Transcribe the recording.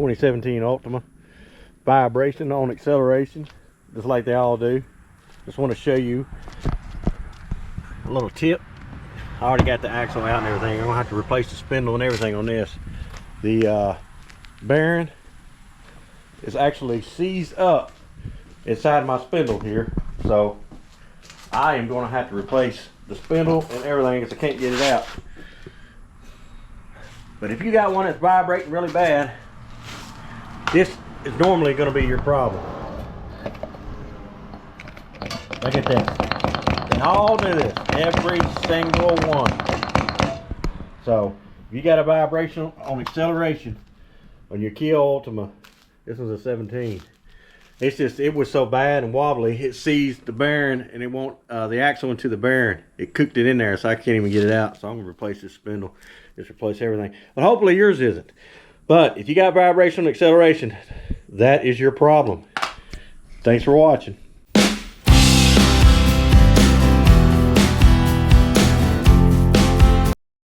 2017 Optima Vibration on acceleration, just like they all do. Just want to show you a little tip. I already got the axle out and everything. I'm gonna have to replace the spindle and everything on this. The bearing is actually seized up inside my spindle here, so I am going to have to replace the spindle and everything because I can't get it out. But if you got one that's vibrating really bad, this is normally going to be your problem. Look at this. They all do this, every single one. So if you got a vibration on acceleration on your Kia Optima, this one's a 17. It's just, it was so bad and wobbly, it seized the bearing and it won't, the axle into the bearing. It cooked it in there, so I can't even get it out. So I'm gonna replace this spindle, just replace everything. But hopefully yours isn't. But if you got vibration and acceleration, that is your problem. Thanks for watching.